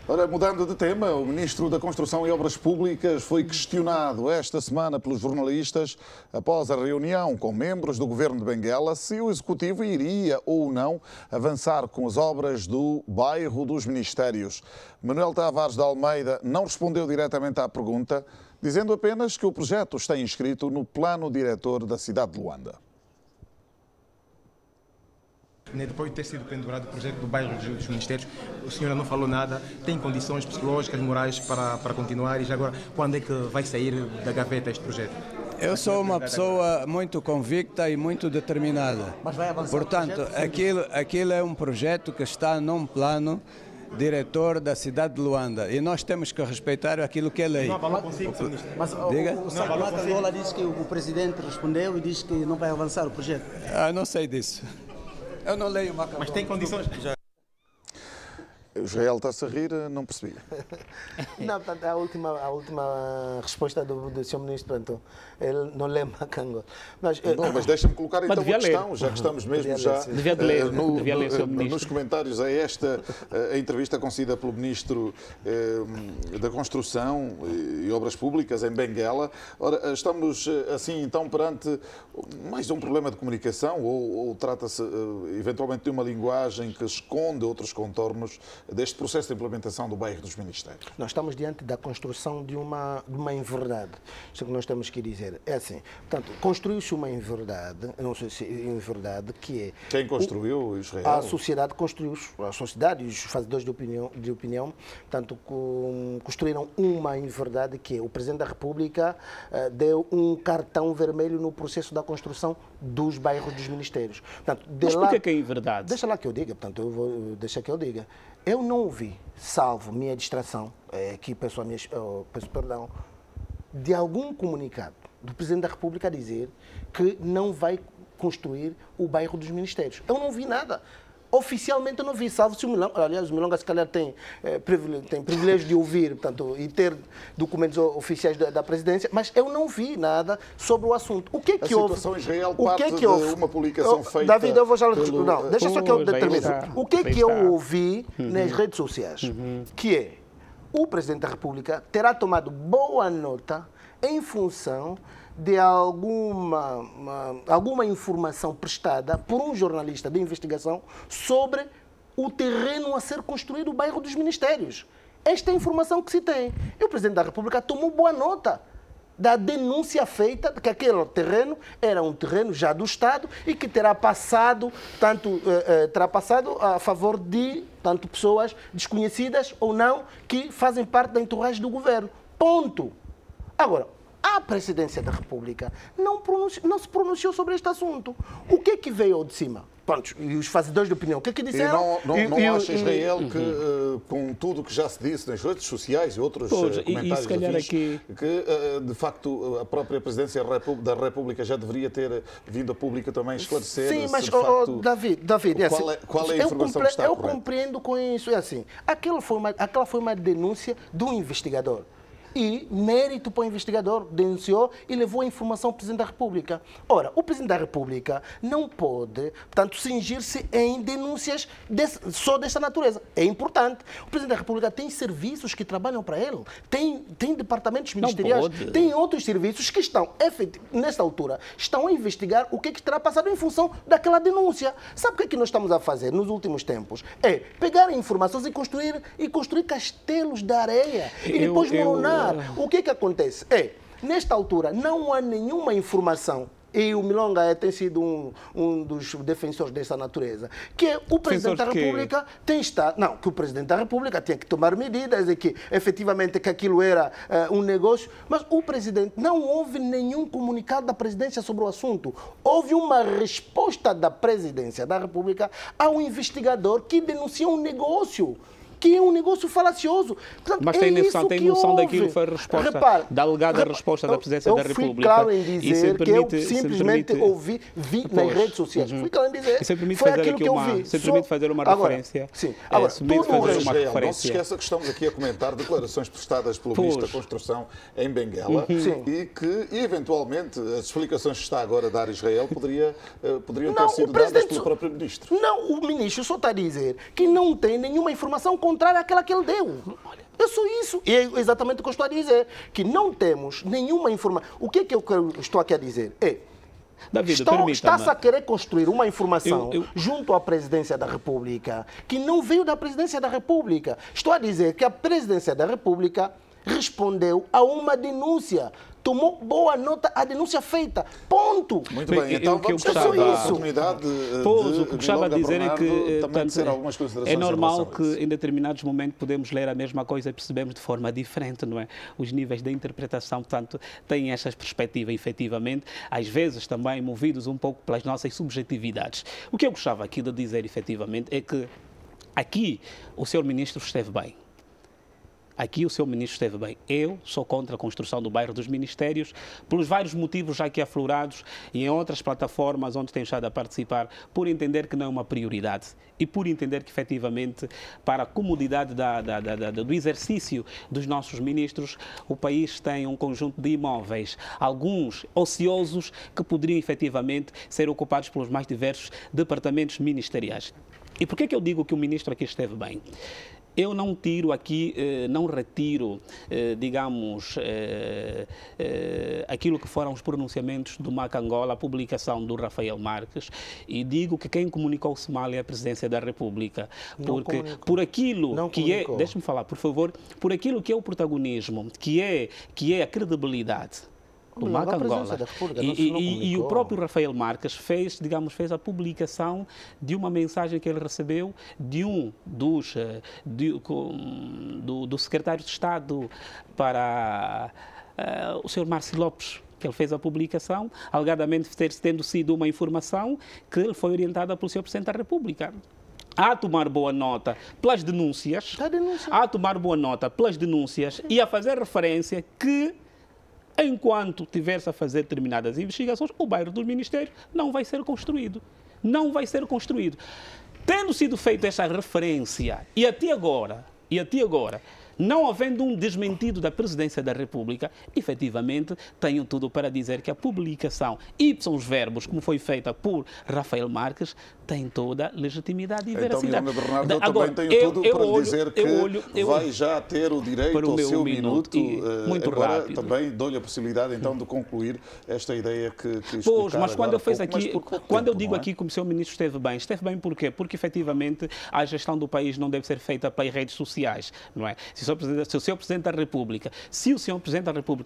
Ora, mudando de tema, o Ministro da Construção e Obras Públicas foi questionado esta semana pelos jornalistas após a reunião com membros do Governo de Benguela se o Executivo iria ou não avançar com as obras do bairro dos Ministérios. Manuel Tavares de Almeida não respondeu diretamente à pergunta, dizendo apenas que o projeto está inscrito no plano diretor da cidade de Luanda. Depois de ter sido pendurado o projeto do bairro dos Ministérios, o senhor não falou nada, tem condições psicológicas, morais para continuar e já agora, quando é que vai sair da gaveta este projeto? Eu sou uma pessoa muito convicta e muito determinada. Mas vai avançar. Portanto, aquilo é um projeto que está num plano diretor da cidade de Luanda e nós temos que respeitar aquilo que é lei. Não falou consigo, Sr. Ministro. Mas o Sacramento Angola diz que o presidente respondeu e diz que não vai avançar o projeto. Não sei disso. Eu não leio Macabó. Mas tem condições. Israel está-se a rir, não percebi. Não, portanto, a última resposta do Sr. Ministro, portanto, ele não lê Macango. Mas deixa-me colocar então uma questão, já que estamos mesmo nos comentários a esta entrevista concedida pelo Ministro da Construção e Obras Públicas em Benguela. Ora, estamos assim então perante mais um problema de comunicação ou trata-se eventualmente de uma linguagem que esconde outros contornos deste processo de implementação do bairro dos Ministérios? Nós estamos diante da construção de uma inverdade. Isto que nós temos que dizer é assim, portanto, construiu-se uma inverdade, não sei se inverdade, que é... Quem construiu, Israel? A sociedade construiu, a sociedade e os fazedores de opinião, portanto, construíram uma inverdade que é o Presidente da República deu um cartão vermelho no processo da construção dos bairros dos Ministérios. Portanto, mas por que é inverdade? Deixa lá que eu diga, portanto, eu vou deixar que eu diga. Eu não ouvi, salvo minha distração, aqui peço perdão, de algum comunicado do Presidente da República a dizer que não vai construir o bairro dos Ministérios. Eu não vi nada. Oficialmente eu não vi, salvo se o Milonga, aliás, o Milonga se calhar tem privilégio de ouvir, portanto, e ter documentos oficiais da presidência, mas eu não vi nada sobre o assunto. O que é que houve? A situação Israel parte de uma publicação feita... David, eu vou já... Não, deixa só que eu determine. O que é que eu ouvi nas redes sociais? Que é, o Presidente da República terá tomado boa nota em função de alguma informação prestada por um jornalista de investigação sobre o terreno a ser construído no bairro dos Ministérios. Esta é a informação que se tem. E o Presidente da República tomou boa nota da denúncia feita de que aquele terreno era um terreno já do Estado e que terá passado a favor de tanto pessoas desconhecidas ou não que fazem parte da entourage do governo. Ponto. Agora, a Presidência da República não se pronunciou sobre este assunto. O que é que veio de cima? Pronto, e os fazedores de opinião, o que é que disseram? Não acha, Israel, que com tudo o que já se disse nas redes sociais e outros comentários que, de facto, a própria Presidência da República já deveria ter vindo a público também esclarecer? Sim, mas, David, qual é a informação que está correta? Eu compreendo com isso. É assim, aquela foi uma denúncia do investigador. E mérito para o investigador, denunciou e levou a informação ao Presidente da República. Ora, o Presidente da República não pode, portanto, cingir-se em denúncias só desta natureza. É importante. O Presidente da República tem serviços que trabalham para ele, tem departamentos ministeriais, tem outros serviços que estão, nesta altura, estão a investigar o que é que terá passado em função daquela denúncia. Sabe o que é que nós estamos a fazer nos últimos tempos? É pegar informações e construir castelos de areia e depois moronar. O que é que acontece? Nesta altura, não há nenhuma informação, e o Milonga tem sido um dos defensores dessa natureza, que o Presidente da República que o Presidente da República tinha que tomar medidas e que, efetivamente, que aquilo era um negócio, mas o Presidente, não houve nenhum comunicado da Presidência sobre o assunto. Houve uma resposta da Presidência da República ao investigador que denuncia um negócio. que é um negócio falacioso. Portanto, mas tem noção daquilo que foi a resposta, da alegada resposta da Presidência da República. Eu fui claro em dizer que eu simplesmente vi nas redes sociais. Fui claro em dizer, foi aquilo que eu vi. Se permite fazer uma referência. Sim. Agora, não se esqueça que estamos aqui a comentar declarações prestadas pelo Ministro da Construção em Benguela e que, eventualmente, as explicações que está agora a dar Israel poderiam ter sido dadas pelo próprio Ministro. Não, o Ministro só está a dizer que não tem nenhuma informação contrária àquela que ele deu. É só isso. E é exatamente o que eu estou a dizer. Que não temos nenhuma informação. O que é que eu estou aqui a dizer? David, está-se a querer construir uma informação junto à Presidência da República que não veio da Presidência da República. Estou a dizer que a Presidência da República respondeu a uma denúncia. Tomou boa nota a denúncia feita. Ponto. Muito bem, então vamos ter a oportunidade o que gostava de dizer é que é normal que em determinados momentos podemos ler a mesma coisa e percebemos de forma diferente, não é? Os níveis de interpretação, portanto, têm esta perspectiva, efetivamente, às vezes também movidos um pouco pelas nossas subjetividades. O que eu gostava aqui de dizer, efetivamente, é que aqui o Sr. Ministro esteve bem. Aqui o Sr. Ministro esteve bem. Eu sou contra a construção do bairro dos Ministérios, pelos vários motivos já aqui aflorados e em outras plataformas onde tenho estado a participar, por entender que não é uma prioridade e por entender que, efetivamente, para a comodidade do exercício dos nossos ministros, o país tem um conjunto de imóveis, alguns ociosos, que poderiam, efetivamente, ser ocupados pelos mais diversos departamentos ministeriais. E por que eu digo que o Ministro aqui esteve bem? Eu não tiro aqui, não retiro, digamos, aquilo que foram os pronunciamentos do Macangola, a publicação do Rafael Marques, e digo que quem comunicou-se mal é a Presidência da República, porque por aquilo que é, deixe-me falar, por favor, por aquilo que é o protagonismo, que é a credibilidade do Macangola. E o próprio Rafael Marques fez a publicação de uma mensagem que ele recebeu de um do secretário de Estado para o Sr. Márcio Lopes, que ele fez a publicação, alegadamente tendo sido uma informação que ele foi orientada pelo Sr. Presidente da República. A tomar boa nota pelas denúncias, e a fazer referência que enquanto tiver-se a fazer determinadas investigações, o bairro dos Ministérios não vai ser construído. Não vai ser construído. Tendo sido feita essa referência, e até agora, não havendo um desmentido da Presidência da República, efetivamente tenho tudo para dizer que a publicação ipsos verbos, como foi feita por Rafael Marques, tem toda a legitimidade e veracidade. Então, Miranda Bernardo, agora, também tenho tudo para dizer que vai já ter o direito ao seu minuto. Muito agora, rápido. Também dou-lhe a possibilidade, então, de concluir esta ideia que Pois, mas quando eu digo aqui que o Sr. Ministro esteve bem porquê? Porque, efetivamente, a gestão do país não deve ser feita pelas redes sociais, não é? Se o Sr. Presidente da República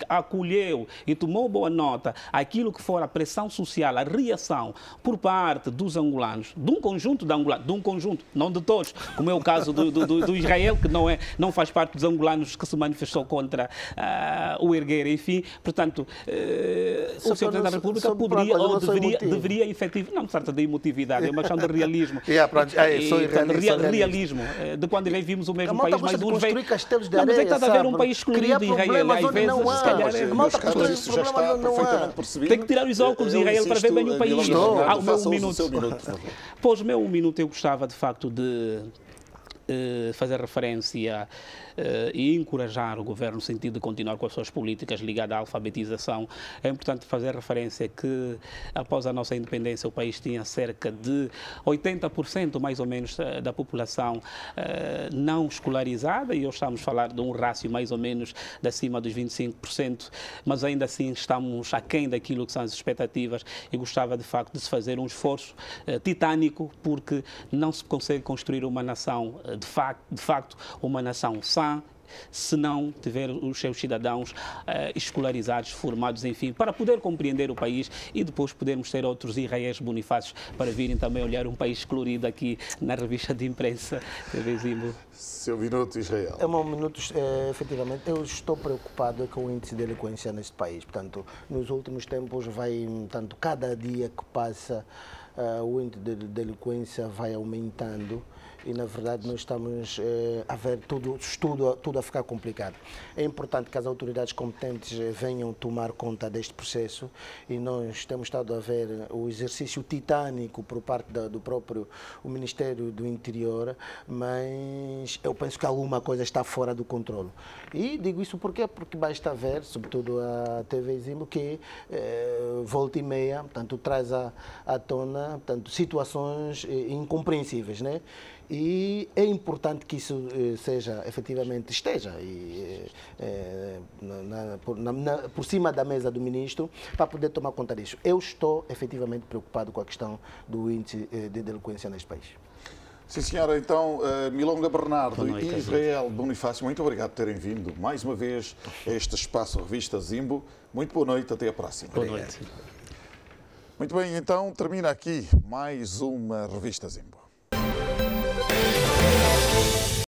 acolheu e tomou boa nota aquilo que for a pressão social, a reação por parte dos angolanos, de um conjunto de angolanos, não de todos, como é o caso do Israel, que não faz parte dos angolanos que se manifestou contra o Ergueira, enfim, portanto, o Sr. Presidente da República poderia ou deveria efetivamente, não se trata de emotividade, é uma questão de realismo. Realismo, de quando vimos o mesmo país, mas uns veio... Não, mas é que está a haver um país excluído de Israel. Às vezes, se calhar, isso já está perfeitamente percebido. Tem que tirar os óculos de Israel para ver bem o país. O meu 1 minuto. Pois, o meu 1 minuto eu gostava, de facto, de fazer referência e encorajar o governo no sentido de continuar com as suas políticas ligadas à alfabetização. É importante fazer referência que, após a nossa independência, o país tinha cerca de 80%, mais ou menos, da população não escolarizada, e hoje estamos a falar de um rácio mais ou menos de acima dos 25%, mas ainda assim estamos aquém daquilo que são as expectativas, e gostava, de facto, de se fazer um esforço titânico, porque não se consegue construir uma nação, de facto, uma nação sã, se não tiver os seus cidadãos escolarizados, formados, enfim, para poder compreender o país e depois podermos ter outros Israéis Bonifácios para virem também olhar um país colorido aqui na revista de imprensa. Seu minuto, Israel. É um minuto, efetivamente, eu estou preocupado com o índice de delinquência neste país. Portanto, nos últimos tempos, cada dia que passa, o índice de delinquência vai aumentando. e na verdade nós estamos a ver tudo a ficar complicado. É importante que as autoridades competentes venham tomar conta deste processo e nós temos estado a ver o exercício titânico por parte do próprio Ministério do Interior, mas eu penso que alguma coisa está fora do controle. E digo isso porque basta ver, sobretudo a TV Zimbo, que volta e meia, portanto, traz à tona, portanto, situações incompreensíveis, né? E é importante que isso esteja por cima da mesa do ministro para poder tomar conta disso. Eu estou efetivamente preocupado com a questão do índice de delinquência neste país. Sim, senhora. Então, Milonga Bernardo e Israel Bonifácio, muito obrigado por terem vindo mais uma vez a este espaço Revista Zimbo. Muito boa noite, até a próxima. Boa noite. Muito bem, então termina aqui mais uma Revista Zimbo.